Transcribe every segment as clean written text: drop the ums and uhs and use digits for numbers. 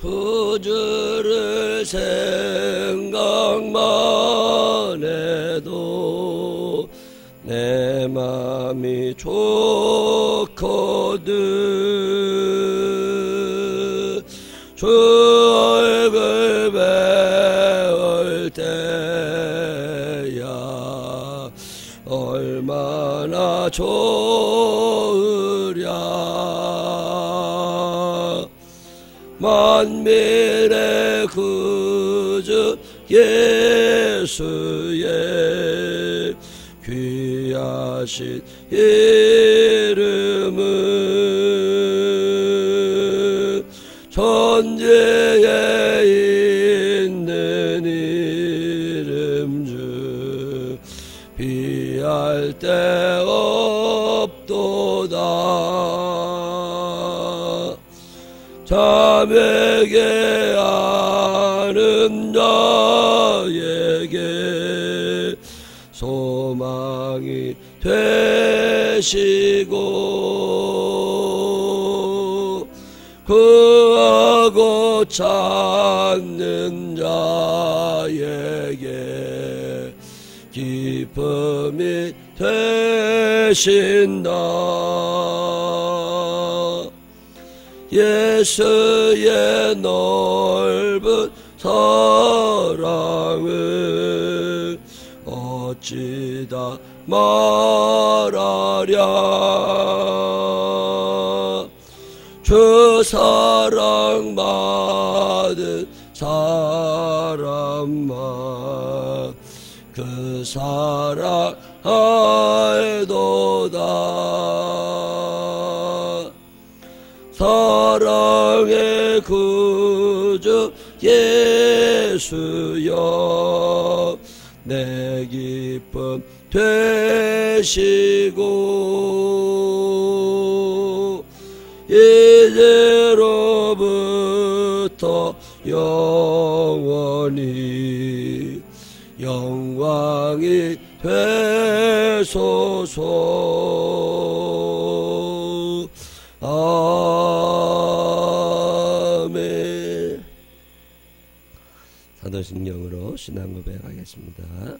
구주를 생각만 해도 내 맘이 좋거든. 주 얼굴 배울 때야 얼마나 좋으랴. 만민의 구주 예수의 귀하신 이름은 천지에 있는 이름 중 비할 데 없도다. 자매게 아는 자에게 소망이 되시고 구하고 찾는 자에게 기쁨이 되신다. 예수의 넓은 사랑을 어찌다 말하랴. 주 사랑 받은 사람만 그 사랑 알도다. 사랑의 구주 예수여 내 기쁨 되시고 이제로부터 영원히 영광이 되소서. 아멘. 사도신경으로 신앙 고백하겠습니다.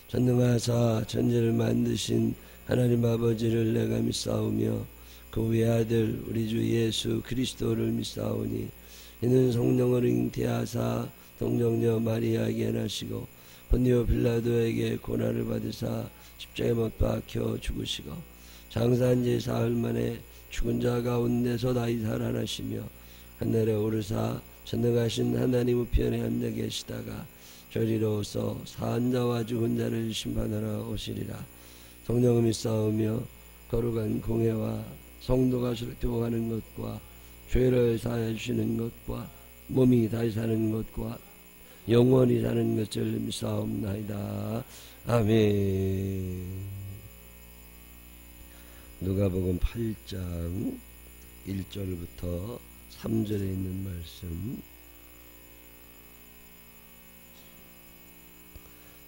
전능하사 천지를 만드신 하나님 아버지를 내가 믿사오며 그 외아들 우리 주 예수 그리스도를 믿사오니 이는 성령을 잉태하사 동정녀 마리아에게 나시고 본디오 빌라도에게 고난을 받으사 십자가에 못 박혀 죽으시고 장사한 지 사흘 만에 죽은 자 가운데서 다시 살아나시며 하늘에 오르사 전능하신 하나님 우편에 앉아 계시다가 저리로서 사한 자와 죽은 자를 심판하러 오시리라. 성령을 믿사오며 거룩한 공회와 성도가 교통하는 것과 죄를 사하여 주시는 것과 몸이 다시 사는 것과 영원히 사는 것을 믿사옵나이다. 아멘. 누가복음 8장 1절부터 3절에 있는 말씀.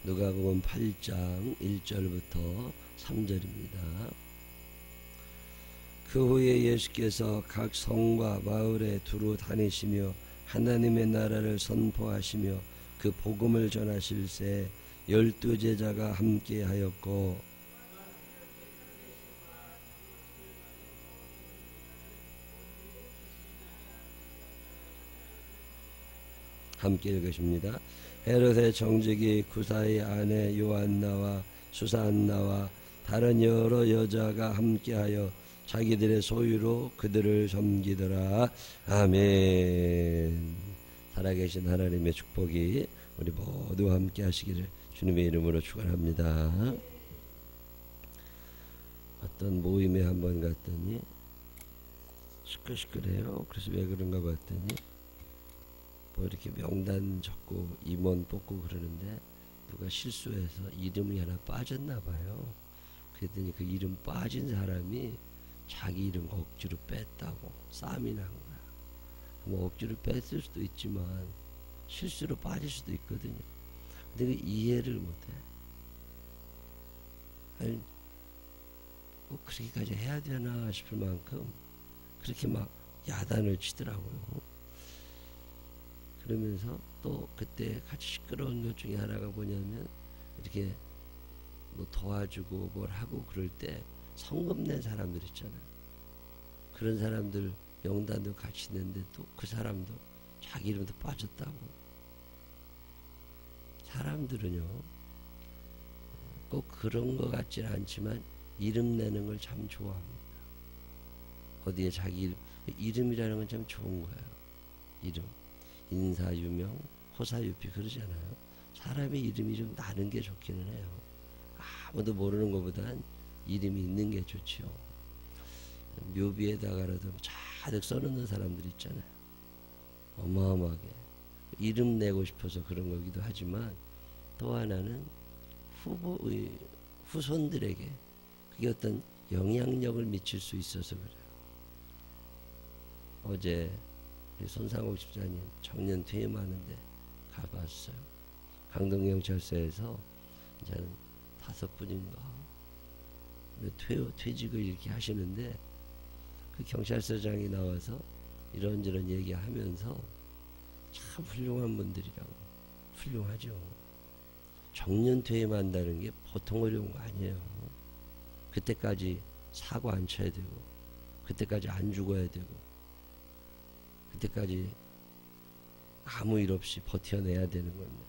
누가복음 8장 1절부터 3절입니다. 그 후에 예수께서 각 성과 마을에 두루 다니시며 하나님의 나라를 선포하시며 그 복음을 전하실새 12 제자가 함께 하였고 함께 읽으십니다. 헤롯의 정직이 구사의 아내 요한나와 수산나와 다른 여러 여자가 함께하여 자기들의 소유로 그들을 섬기더라. 아멘. 살아계신 하나님의 축복이 우리 모두 함께 하시기를 주님의 이름으로 축원합니다. 어떤 모임에 한번 갔더니 시끌시끌해요. 그래서 왜 그런가 봤더니 뭐 이렇게 명단 적고 임원 뽑고 그러는데 누가 실수해서 이름이 하나 빠졌나 봐요. 그랬더니 그 이름 빠진 사람이 자기 이름 억지로 뺐다고 싸움이 난 거야. 뭐 억지로 뺐을 수도 있지만 실수로 빠질 수도 있거든요. 근데 이해를 못해. 아니 뭐 그렇게까지 해야 되나 싶을 만큼 그렇게 막 야단을 치더라고요. 그러면서 또 그때 같이 시끄러운 것 중에 하나가 뭐냐면 이렇게 뭐 도와주고 뭘 하고 그럴 때 성금 낸 사람들 있잖아요. 그런 사람들 명단도 같이 냈는데 또 그 사람도 자기 이름도 빠졌다고. 사람들은요 꼭 그런 것 같지는 않지만 이름 내는 걸 참 좋아합니다. 어디에 자기 이름이라는 건 참 좋은 거예요. 이름 인사유명 호사유피 그러잖아요. 사람의 이름이 좀 나는 게 좋기는 해요. 아무도 모르는 것보단 이름이 있는 게 좋죠. 묘비에다가라도 자득 써놓는 사람들 있잖아요. 어마어마하게 이름 내고 싶어서 그런 거기도 하지만 또 하나는 후손들에게 그게 어떤 영향력을 미칠 수 있어서 그래요. 어제 손상옥 집사님 정년 퇴임하는데 가봤어요. 강동경찰서에서 이제 5분인가 퇴직을 이렇게 하시는데 그 경찰서장이 나와서 이런저런 얘기하면서 참 훌륭한 분들이라고. 훌륭하죠. 정년 퇴임한다는 게 보통 어려운 거 아니에요. 그때까지 사고 안 쳐야 되고 그때까지 안 죽어야 되고 그때까지 아무 일 없이 버텨내야 되는 건데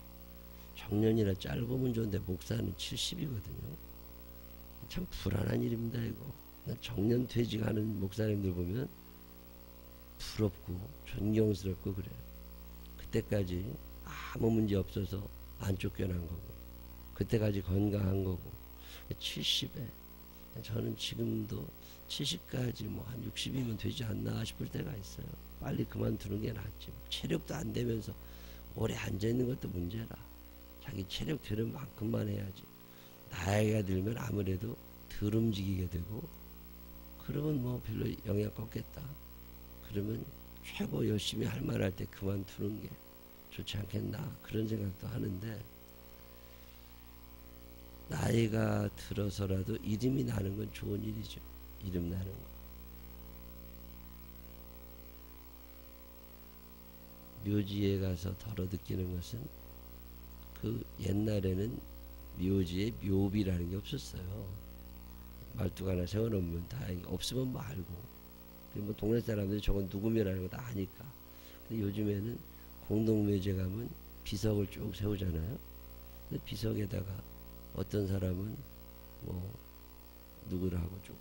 정년이라 짧으면 좋은데 목사는 70이거든요. 참 불안한 일입니다. 이거 정년 퇴직하는 목사님들 보면 부럽고 존경스럽고 그래요. 그때까지 아무 문제 없어서 안 쫓겨난 거고 그때까지 건강한 거고 70에 저는 지금도 70까지 뭐 한 60이면 되지 않나 싶을 때가 있어요. 빨리 그만두는 게 낫지. 체력도 안 되면서 오래 앉아있는 것도 문제라. 자기 체력 되는 만큼만 해야지. 나이가 들면 아무래도 덜 움직이게 되고 그러면 뭐 별로 영향 없겠다. 그러면 최고 열심히 할 만할 때 그만두는 게 좋지 않겠나 그런 생각도 하는데 나이가 들어서라도 이름이 나는 건 좋은 일이죠. 이름 나는 거. 묘지에 가서 덜어 느끼는 것은 그 옛날에는 묘지에 묘비라는 게 없었어요. 말뚝 하나 세워놓으면 다 없으면 말고 뭐 동네 사람들이 저건 누구며라는 거 다 아니까. 근데 요즘에는 공동묘지에 가면 비석을 쭉 세우잖아요. 근데 비석에다가 어떤 사람은 뭐 누구라고 쭉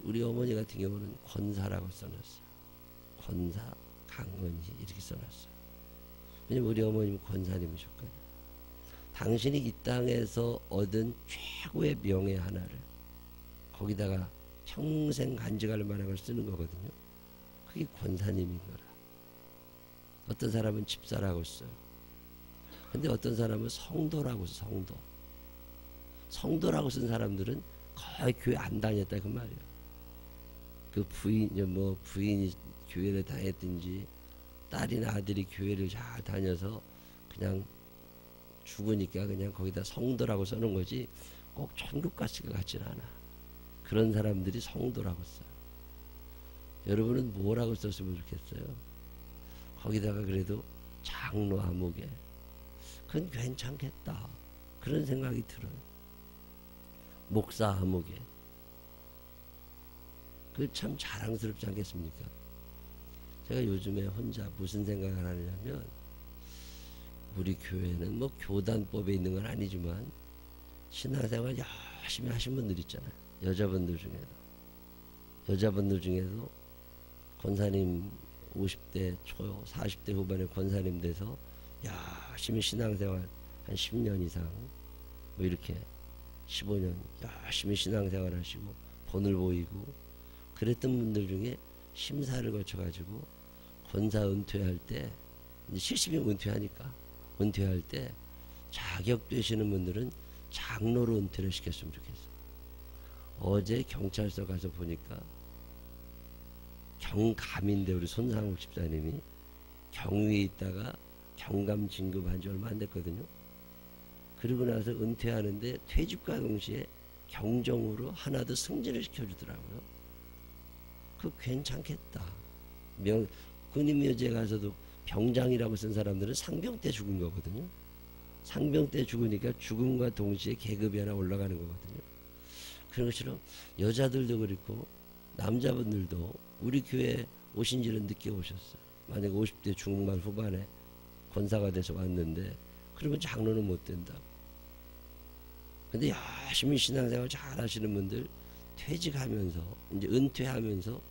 우리 어머니 같은 경우는 권사라고 써놨어요. 권사 강은희 이렇게 써놨어요. 왜냐면 우리 어머님은 권사님이셨거든요. 당신이 이 땅에서 얻은 최고의 명예 하나를 거기다가 평생 간직할 만한 걸 쓰는 거거든요. 그게 권사님인 거라. 어떤 사람은 집사라고 써요. 근데 어떤 사람은 성도라고 써. 성도라고 쓴 사람들은 거의 교회 안 다녔다 그 말이에요. 그 부인이 교회를 다녔든지 딸이나 아들이 교회를 잘 다녀서 그냥 죽으니까 그냥 거기다 성도라고 써놓은 거지 꼭 천국 갔을 것 같지는 않아. 그런 사람들이 성도라고 써요. 여러분은 뭐라고 썼으면 좋겠어요? 거기다가 그래도 장로 아무개 그건 괜찮겠다 그런 생각이 들어요. 목사 아무개 그 참 자랑스럽지 않겠습니까? 제가 요즘에 혼자 무슨 생각을 하냐면 우리 교회는 뭐 교단법에 있는 건 아니지만 신앙생활 열심히 하신 분들 있잖아요. 여자분들 중에도 권사님 50대 초 40대 후반에 권사님 돼서 열심히 신앙생활 한 10년 이상 뭐 이렇게 15년 열심히 신앙생활 하시고 본을 보이고 그랬던 분들 중에 심사를 거쳐가지고 권사 은퇴할 때 이제 70이면 은퇴할 때 자격 되시는 분들은 장로로 은퇴를 시켰으면 좋겠어. 어제 경찰서 가서 보니까 경감인데 우리 손상욱 집사님이 경위에 있다가 경감 진급한 지 얼마 안 됐거든요. 그러고 나서 은퇴하는데 퇴직과 동시에 경정으로 하나 더 승진을 시켜주더라고요. 그 괜찮겠다. 근임묘지에 가서도 병장이라고 쓴 사람들은 상병 때 죽은 거거든요. 상병 때 죽으니까 죽음과 동시에 계급이 하나 올라가는 거거든요. 그런 것처럼 여자들도 그렇고 남자분들도 우리 교회 오신 지는 늦게 오셨어요. 만약에 50대 중반 후반에 권사가 돼서 왔는데 그러면 장로는 못 된다고. 근데 열심히 신앙생활 잘 하시는 분들 퇴직하면서 이제 은퇴하면서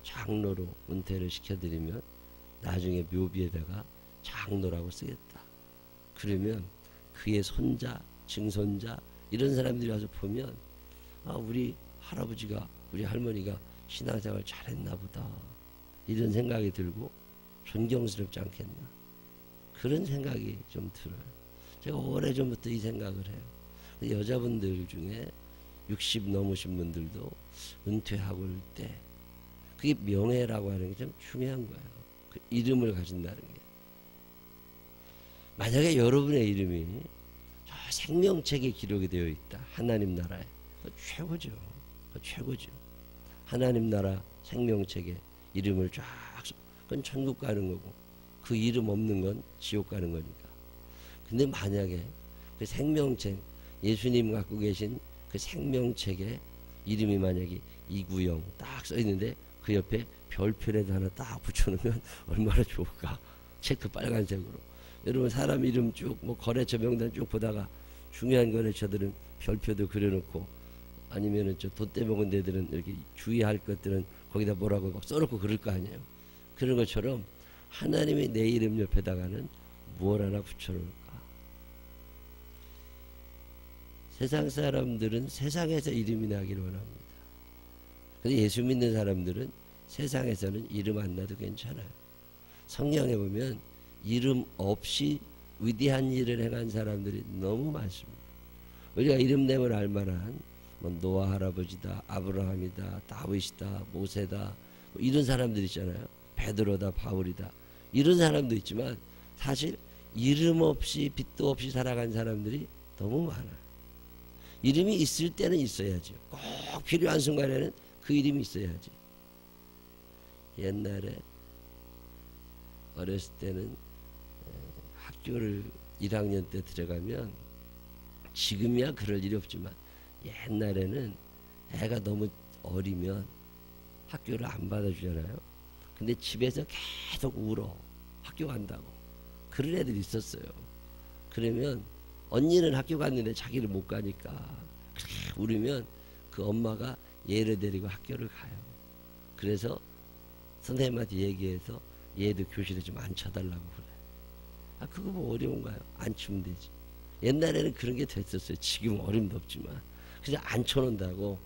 장로로 은퇴를 시켜드리면 나중에 묘비에다가 장로라고 쓰겠다. 그러면 그의 손자, 증손자 이런 사람들이 와서 보면 아, 우리 할아버지가 우리 할머니가 신앙생활 잘했나 보다 이런 생각이 들고 존경스럽지 않겠나 그런 생각이 좀 들어요. 제가 오래전부터 이 생각을 해요. 여자분들 중에 60 넘으신 분들도 은퇴하고 올 때 그게 명예라고 하는 게 참 중요한 거예요. 그 이름을 가진다는 게. 만약에 여러분의 이름이 저 생명책에 기록이 되어 있다. 하나님 나라에. 최고죠. 최고죠. 하나님 나라 생명책에 이름을 쫙 그건 천국 가는 거고 그 이름 없는 건 지옥 가는 거니까. 근데 만약에 그 생명책 예수님 갖고 계신 그 생명책에 이름이 만약에 이구영 딱 써 있는데 그 옆에 별표라도 하나 딱 붙여놓으면 얼마나 좋을까. 체크 빨간색으로. 여러분 사람 이름 쭉 뭐 거래처 명단 쭉 보다가 중요한 거래처들은 별표도 그려놓고 아니면은 저 돈 떼먹은 데들은 이렇게 주의할 것들은 거기다 뭐라고 막 써놓고 그럴 거 아니에요. 그런 것처럼 하나님의 내 이름 옆에다가는 뭘 하나 붙여놓을까. 세상 사람들은 세상에서 이름이 나기를 원합니다. 근데 예수 믿는 사람들은 세상에서는 이름 안 나도 괜찮아요. 성경에 보면 이름 없이 위대한 일을 행한 사람들이 너무 많습니다. 우리가 이름 내면 알만한 뭐 노아 할아버지다, 아브라함이다, 다윗이다, 모세다 뭐 이런 사람들 있잖아요. 베드로다, 바울이다 이런 사람도 있지만 사실 이름 없이 빛도 없이 살아간 사람들이 너무 많아요. 이름이 있을 때는 있어야죠. 꼭 필요한 순간에는 그 이름이 있어야지. 옛날에 어렸을 때는 학교를 1학년 때 들어가면 지금이야 그럴 일이 없지만 옛날에는 애가 너무 어리면 학교를 안 받아주잖아요. 근데 집에서 계속 울어. 학교 간다고. 그런 애들이 있었어요. 그러면 언니는 학교 갔는데 자기를 못 가니까 그렇게 울으면 그 엄마가 얘를 데리고 학교를 가요. 그래서 선생님한테 얘기해서 얘도 교실에 좀 앉혀달라고 그래. 아 그거 뭐 어려운가요? 앉히면 되지. 옛날에는 그런 게 됐었어요. 지금 어림도 없지만 그냥 앉혀놓는다고.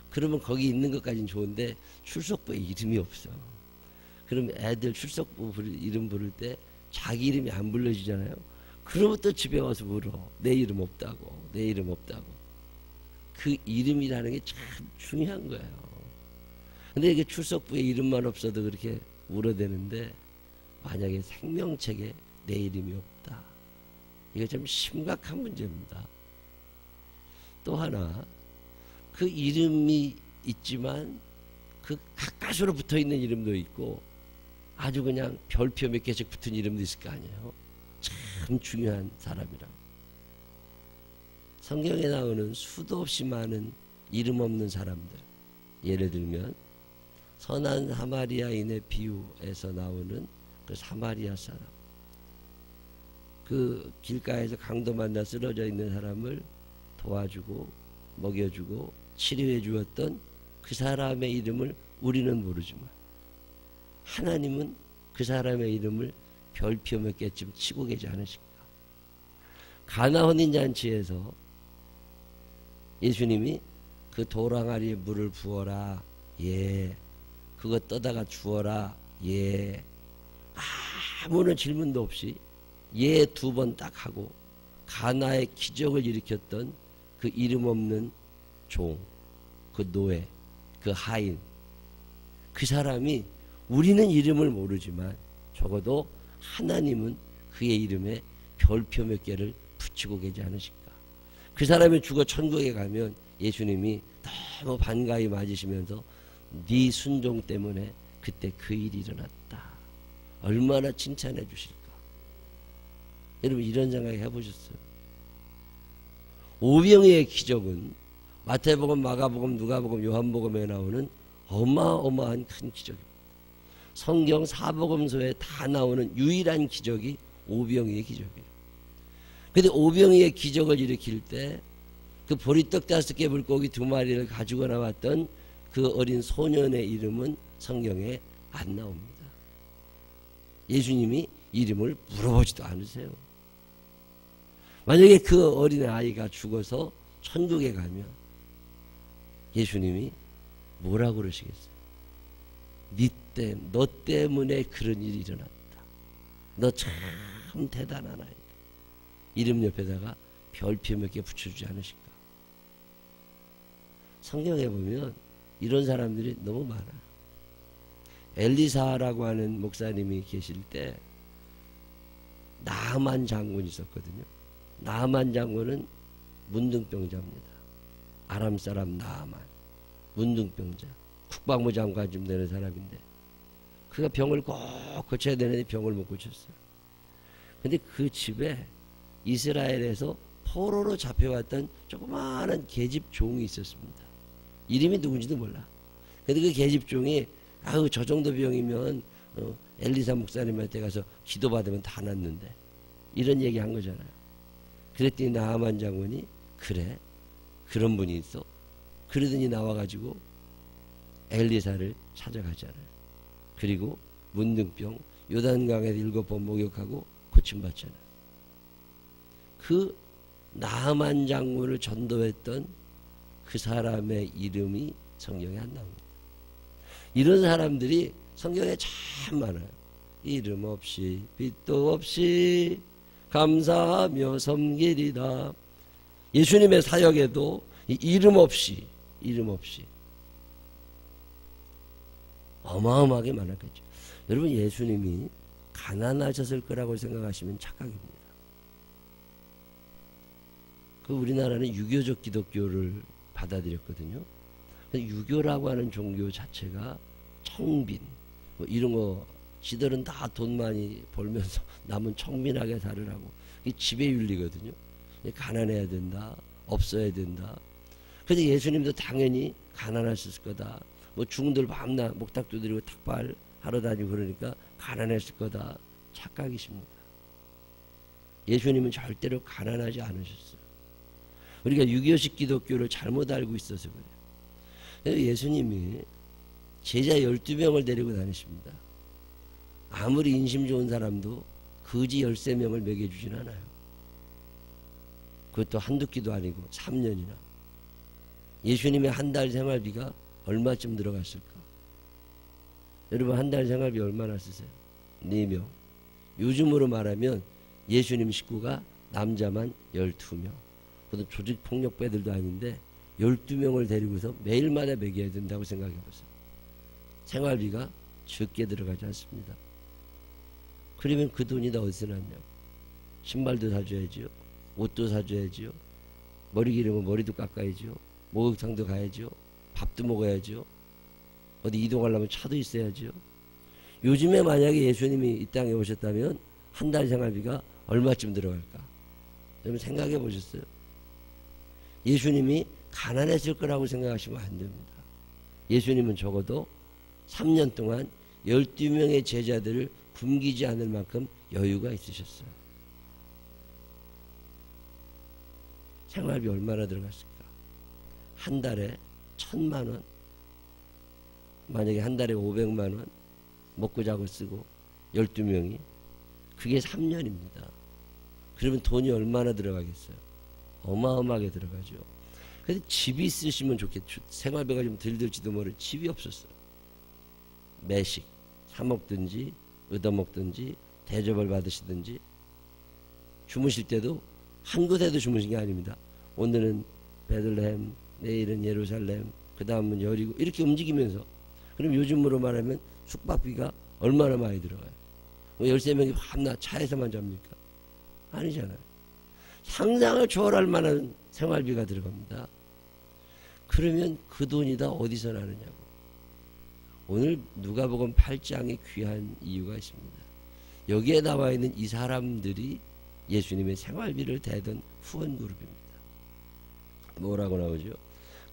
그러면 거기 있는 것까지는 좋은데 출석부에 이름이 없어. 그러면 애들 출석부 이름 부를 때 자기 이름이 안 불러지잖아요. 그러면 또 집에 와서 울어. 내 이름 없다고. 내 이름 없다고. 그 이름이라는 게 참 중요한 거예요. 근데 이게 출석부에 이름만 없어도 그렇게 울어대는데 만약에 생명책에 내 이름이 없다. 이거 좀 심각한 문제입니다. 또 하나 그 이름이 있지만 그 가까스로 붙어있는 이름도 있고 아주 그냥 별표 몇 개씩 붙은 이름도 있을 거 아니에요. 참 중요한 사람이라고. 성경에 나오는 수도 없이 많은 이름 없는 사람들, 예를 들면 선한 사마리아인의 비유에서 나오는 그 사마리아 사람, 그 길가에서 강도 만나 쓰러져 있는 사람을 도와주고 먹여주고 치료해 주었던 그 사람의 이름을 우리는 모르지만 하나님은 그 사람의 이름을 별표 몇 개쯤 치고 계지 않으실까. 가나 혼인잔치에서 예수님이 그 도랑아리에 물을 부어라. 예. 그거 떠다가 주어라. 예. 아무런 질문도 없이 예 2번 딱 하고 가나의 기적을 일으켰던 그 이름 없는 종, 그 노예, 그 하인, 그 사람이 우리는 이름을 모르지만 적어도 하나님은 그의 이름에 별표 몇 개를 붙이고 계지 않으실까. 그 사람이 죽어 천국에 가면 예수님이 너무 반가이 맞으시면서 네 순종 때문에 그때 그 일이 일어났다. 얼마나 칭찬해 주실까. 여러분 이런 생각 해보셨어요? 오병이의 기적은 마태복음, 마가복음, 누가복음, 요한복음에 나오는 어마어마한 큰 기적입니다. 성경 사복음서에 다 나오는 유일한 기적이 오병이의 기적이에요. 그런데 오병이의 기적을 일으킬 때 그 보리떡 5개 물고기 2마리를 가지고 나왔던 그 어린 소년의 이름은 성경에 안 나옵니다. 예수님이 이름을 물어보지도 않으세요. 만약에 그 어린아이가 죽어서 천국에 가면 예수님이 뭐라고 그러시겠어요? 너 때문에 그런 일이 일어났다. 너 참 대단한 아이다. 이름 옆에다가 별표 몇 개 붙여주지 않으실까? 성경에 보면 이런 사람들이 너무 많아요. 엘리사라고 하는 목사님이 계실 때 나만 장군이 있었거든요. 나만 장군은 문둥병자입니다. 아람 사람 나만, 문둥병자, 국방부 장관 좀 되는 사람인데 그가 병을 꼭 고쳐야 되는데 병을 못 고쳤어요. 근데 그 집에 이스라엘에서 포로로 잡혀왔던 조그마한 계집 종이 있었습니다. 이름이 누군지도 몰라. 근데 그 계집 종이 아우 저 정도 병이면 엘리사 목사님한테 가서 기도받으면 다 낫는데 이런 얘기 한 거잖아요. 그랬더니 나하만 장군이 그래 그런 분이 있어. 그러더니 나와가지고 엘리사를 찾아가잖아요. 그리고 문둥병 요단강에서 7번 목욕하고 고침받잖아요. 그 나하만 장군을 전도했던 그 사람의 이름이 성경에 안 나옵니다. 이런 사람들이 성경에 참 많아요. 이름 없이 빛도 없이 감사하며 섬기리다. 예수님의 사역에도 이름 없이 어마어마하게 많았겠죠. 여러분 예수님이 가난하셨을 거라고 생각하시면 착각입니다. 그 우리나라는 유교적 기독교를 받아들였거든요. 유교라고 하는 종교 자체가 청빈 뭐 이런 거 지들은 다 돈 많이 벌면서 남은 청빈하게 살으라고 이게 지배윤리거든요. 가난해야 된다, 없어야 된다. 그런데 예수님도 당연히 가난하셨을 거다. 뭐 중들 밤낮 목탁도 드리고 탁발 하러 다니고 그러니까 가난했을 거다. 착각이십니다. 예수님은 절대로 가난하지 않으셨어요. 우리가 유교식 기독교를 잘못 알고 있어서 그래요. 예수님이 제자 12명을 데리고 다니십니다. 아무리 인심 좋은 사람도 거지 13명을 먹여주진 않아요. 그것도 한두 끼도 아니고 3년이나. 예수님의 한 달 생활비가 얼마쯤 들어갔을까? 여러분 한 달 생활비 얼마나 쓰세요? 4명. 요즘으로 말하면 예수님 식구가 남자만 12명. 그것도 조직폭력배들도 아닌데 12명을 데리고서 매일마다 먹여야 된다고 생각해보세요. 생활비가 적게 들어가지 않습니다. 그러면 그 돈이 다 어디서 났냐고. 신발도 사줘야지요. 옷도 사줘야지요. 머리 기르면 머리도 깎아야지요. 목욕탕도 가야지요. 밥도 먹어야지요. 어디 이동하려면 차도 있어야지요. 요즘에 만약에 예수님이 이 땅에 오셨다면 한 달 생활비가 얼마쯤 들어갈까? 여러분 생각해 보셨어요? 예수님이 가난했을 거라고 생각하시면 안 됩니다. 예수님은 적어도 3년 동안 12명의 제자들을 굶기지 않을 만큼 여유가 있으셨어요. 생활비 얼마나 들어갔을까? 한 달에 1,000만 원, 만약에 한 달에 500만 원 먹고 자고 쓰고 12명이 그게 3년입니다. 그러면 돈이 얼마나 들어가겠어요? 어마어마하게 들어가죠. 근데 집이 있으시면 좋겠죠. 생활비가 좀 덜 들지도 모를 집이 없었어요. 매식 사 먹든지 얻어먹든지 대접을 받으시든지 주무실 때도 한 곳에도 주무신 게 아닙니다. 오늘은 베들레헴, 내일은 예루살렘, 그 다음은 여리고 이렇게 움직이면서. 그럼 요즘으로 말하면 숙박비가 얼마나 많이 들어가요? 13명이 밤낮 차에서만 잡니까? 아니잖아요. 상상을 초월할 만한 생활비가 들어갑니다. 그러면 그 돈이 다 어디서 나느냐고. 오늘 누가복음 8장에 귀한 이유가 있습니다. 여기에 나와 있는 이 사람들이 예수님의 생활비를 대던 후원 그룹입니다. 뭐라고 나오죠?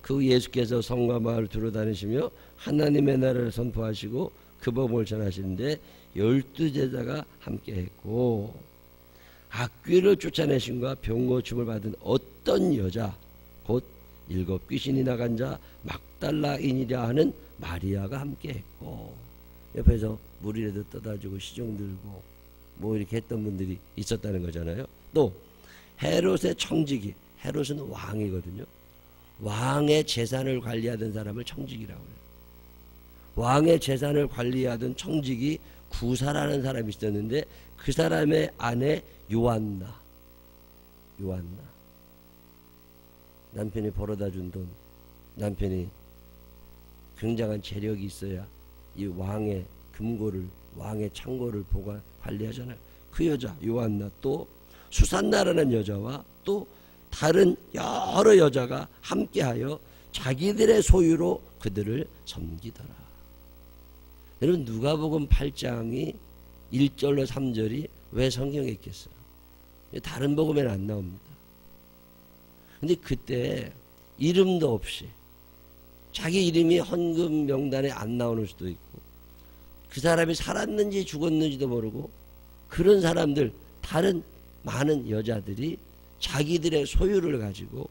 그 예수께서 성과 마을을 두루 다니시며 하나님의 나라를 선포하시고 그 법을 전하시는데 12제자가 함께했고 악귀를 쫓아내심과 병고침을 받은 어떤 여자 곧 7 귀신이 나간 자 막달라인이라 하는 마리아가 함께했고 옆에서 물이라도 떠다주고 시종 들고 뭐 이렇게 했던 분들이 있었다는 거잖아요. 또 헤롯의 청지기, 헤롯은 왕이거든요. 왕의 재산을 관리하던 사람을 청직이라고 해요. 왕의 재산을 관리하던 청직이 구사라는 사람이 있었는데 그 사람의 아내 요한나. 남편이 벌어다 준 돈, 남편이 굉장한 재력이 있어야 이 왕의 금고를, 왕의 창고를 관리하잖아요. 그 여자 요한나, 또 수산나라는 여자와 또 다른 여러 여자가 함께하여 자기들의 소유로 그들을 섬기더라. 여러분 누가복음 8장이 1절로 3절이 왜 성경에 있겠어요? 다른 복음에는 안 나옵니다. 근데 그때 이름도 없이 자기 이름이 헌금 명단에 안 나오는 수도 있고 그 사람이 살았는지 죽었는지도 모르고 그런 사람들, 다른 많은 여자들이 자기들의 소유를 가지고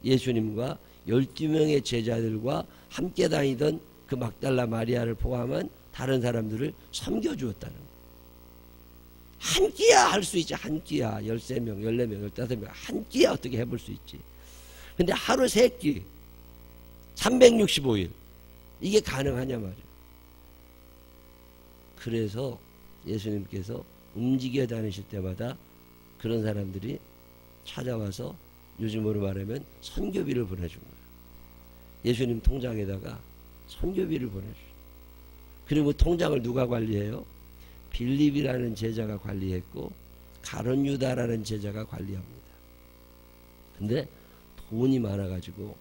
예수님과 12명의 제자들과 함께 다니던 그 막달라 마리아를 포함한 다른 사람들을 섬겨주었다는 거예요. 한 끼야 할 수 있지. 한 끼야 13명, 14명, 15명 한 끼야 어떻게 해볼 수 있지. 근데 하루 3끼 365일 이게 가능하냐 말이에요. 그래서 예수님께서 움직여 다니실 때마다 그런 사람들이 찾아와서 요즘으로 말하면 선교비를 보내준 거예요. 예수님 통장에다가 선교비를 보내주죠. 그리고 통장을 누가 관리해요? 빌립이라는 제자가 관리했고 가룟 유다라는 제자가 관리합니다. 근데 돈이 많아가지고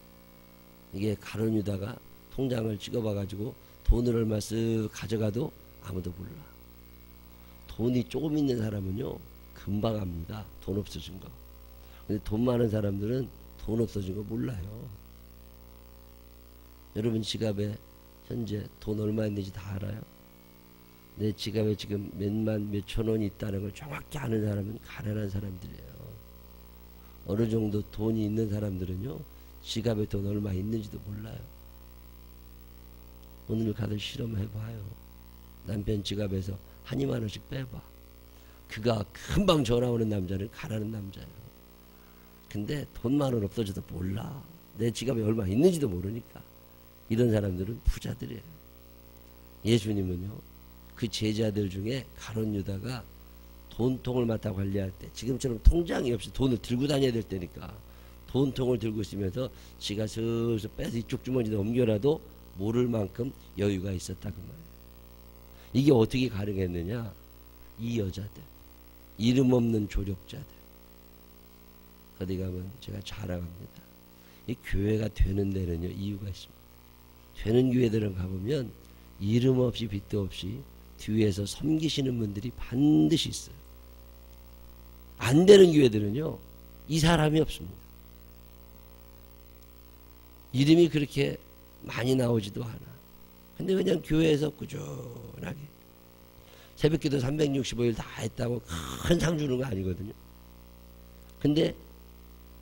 이게 가룟 유다가 통장을 찍어봐가지고 돈을 얼마 쓱 가져가도 아무도 몰라. 돈이 조금 있는 사람은요 금방 압니다. 돈 없어진 거. 근데 돈 많은 사람들은 돈 없어진 거 몰라요. 여러분 지갑에 현재 돈 얼마 있는지 다 알아요? 내 지갑에 지금 몇만 몇천 원이 있다는 걸 정확히 아는 사람은 가난한 사람들이에요. 어느 정도 돈이 있는 사람들은요 지갑에 돈 얼마 있는지도 몰라요. 오늘 가서 실험해봐요. 남편 지갑에서 한 2만 원씩 빼봐. 그가 금방 전화 오는 남자는 가난한 남자예요. 근데 돈만 원 없어져도 몰라. 내 지갑에 얼마 있는지도 모르니까. 이런 사람들은 부자들이에요. 예수님은요 그 제자들 중에 가룟 유다가 돈통을 맡아 관리할 때 지금처럼 통장이 없이 돈을 들고 다녀야 될 때니까 돈통을 들고 있으면서 지가 슬슬 빼서 이쪽 주머니에 옮겨라도 모를 만큼 여유가 있었다 그 말이에요. 이게 어떻게 가능했느냐? 이 여자들, 이름 없는 조력자들. 어디 가면 제가 자랑합니다. 이 교회가 되는 데는요 이유가 있습니다. 되는 교회들은 가보면 이름 없이 빚도 없이 뒤에서 섬기시는 분들이 반드시 있어요. 안 되는 교회들은요 이 사람이 없습니다. 이름이 그렇게 많이 나오지도 않아. 근데 그냥 교회에서 꾸준하게 새벽기도 365일 다 했다고 큰 상 주는 거 아니거든요. 근데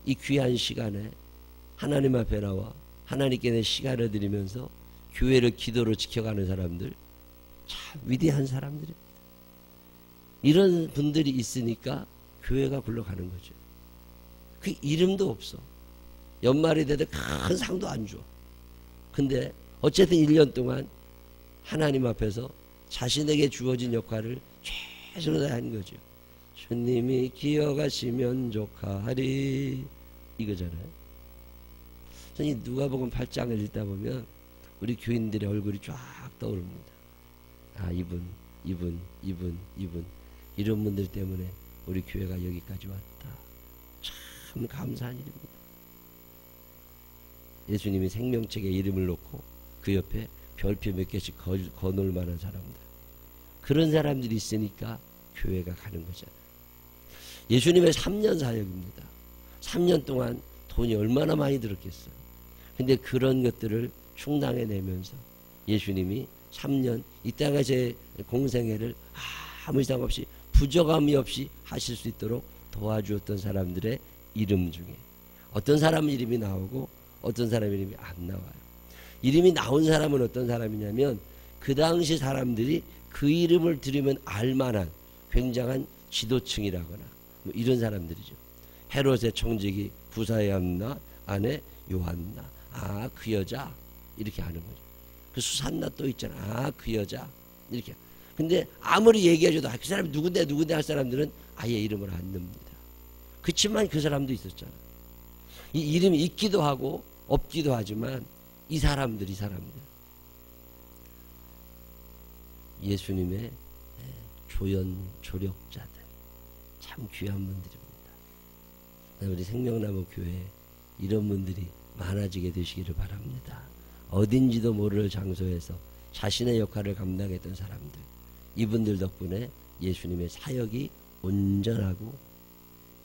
이 귀한 시간에 하나님 앞에 나와 하나님께 내 시간을 드리면서 교회를 기도로 지켜가는 사람들 참 위대한 사람들입니다. 이런 분들이 있으니까 교회가 굴러가는 거죠. 그 이름도 없어. 연말이 돼도 큰 상도 안 줘. 근데 어쨌든 1년 동안 하나님 앞에서 자신에게 주어진 역할을 최선을 다하는 거죠. 주님이 기억하시면 좋하리 이거잖아요. 이 누가복음 8장을 읽다 보면 우리 교인들의 얼굴이 쫙 떠오릅니다. 아 이분 이런 분들 때문에 우리 교회가 여기까지 왔다. 참 감사한 일입니다. 예수님이 생명책에 이름을 놓고 그 옆에 별표 몇 개씩 거놓을 만한 사람들, 그런 사람들이 있으니까 교회가 가는 거잖아요. 예수님의 3년 사역입니다. 3년 동안 돈이 얼마나 많이 들었겠어요. 근데 그런 것들을 충당해내면서 예수님이 3년 이 땅에서의 공생애를 아무 이상 없이 부족함이 없이 하실 수 있도록 도와주었던 사람들의 이름 중에 어떤 사람 이름이 나오고 어떤 사람 이름이 안 나와요. 이름이 나온 사람은 어떤 사람이냐면 그 당시 사람들이 그 이름을 들으면 알만한 굉장한 지도층이라거나 뭐 이런 사람들이죠. 헤롯의 청지기 부사의 안나 아내 요한나, 아 그 여자 이렇게 하는 거죠. 그 수산나 또 있잖아, 아 그 여자 이렇게. 근데 아무리 얘기해줘도 그 사람이 누군데 할 사람들은 아예 이름을 안 늡니다. 그치만 그 사람도 있었잖아. 이 이름이 있기도 하고 없기도 하지만 이 사람들 예수님의 조력자들 참 귀한 분들입니다. 우리 생명나무 교회 이런 분들이 많아지게 되시기를 바랍니다. 어딘지도 모를 장소에서 자신의 역할을 감당했던 사람들, 이분들 덕분에 예수님의 사역이 온전하고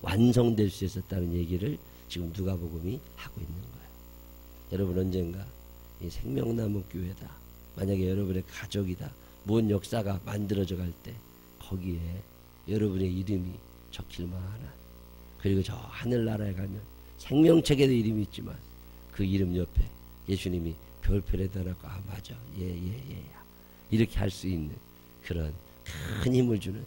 완성될 수 있었다는 얘기를 지금 누가복음이 하고 있는 거예요. 여러분 언젠가 이 생명나무 교회다, 만약에 여러분의 가족이다, 뭔 역사가 만들어져 갈 때 거기에 여러분의 이름이 적힐 만한, 그리고 저 하늘나라에 가면 생명책에도 이름이 있지만 그 이름 옆에 예수님이 별표를 떠나고 아 맞아 예야 이렇게 할 수 있는 그런 큰 힘을 주는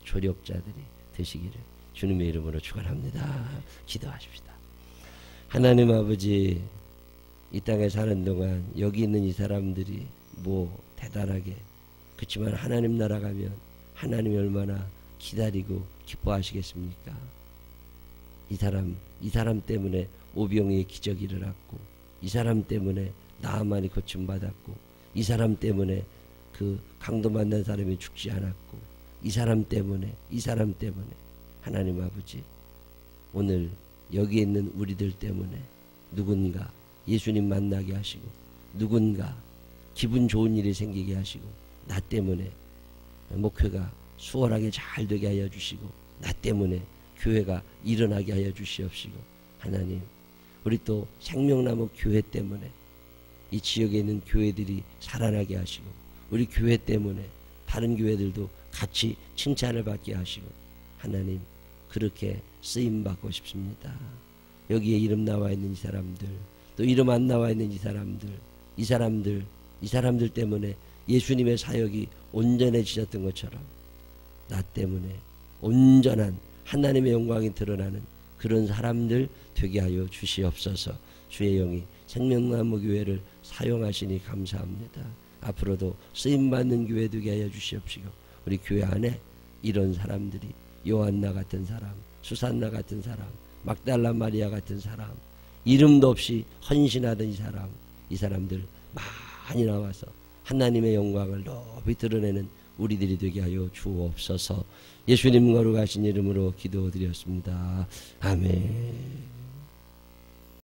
조력자들이 되시기를 주님의 이름으로 축원합니다. 기도하십시다. 하나님 아버지, 이 땅에 사는 동안 여기 있는 이 사람들이 뭐 대단하게, 그렇지만 하나님 나라 가면 하나님이 얼마나 기다리고 기뻐하시겠습니까? 이 사람 때문에 오병이의 기적이 일어났고, 이 사람 때문에 나아만이 고침받았고, 이 사람 때문에 그 강도 만난 사람이 죽지 않았고, 이 사람 때문에 하나님 아버지, 오늘 여기 있는 우리들 때문에 누군가 예수님 만나게 하시고, 누군가 기분 좋은 일이 생기게 하시고, 나 때문에 목회가 수월하게 잘 되게 하여 주시고, 나 때문에 교회가 일어나게 하여 주시옵시고, 하나님 우리 또 생명나무 교회 때문에 이 지역에 있는 교회들이 살아나게 하시고, 우리 교회 때문에 다른 교회들도 같이 칭찬을 받게 하시고, 하나님 그렇게 쓰임받고 싶습니다. 여기에 이름 나와 있는 이 사람들, 또 이름 안 나와 있는 이 사람들 때문에 예수님의 사역이 온전해지셨던 것처럼 나 때문에 온전한 하나님의 영광이 드러나는 그런 사람들 되게 하여 주시옵소서. 주의 영이 생명나무 교회를 사용하시니 감사합니다. 앞으로도 쓰임받는 교회 되게 하여 주시옵시고, 우리 교회 안에 이런 사람들이 요한나 같은 사람, 수산나 같은 사람, 막달라 마리아 같은 사람, 이름도 없이 헌신하던 이 사람들 많이 나와서 하나님의 영광을 높이 드러내는 우리들이 되게 하여 주옵소서. 예수님 거룩하신 이름으로 기도드렸습니다. 아멘.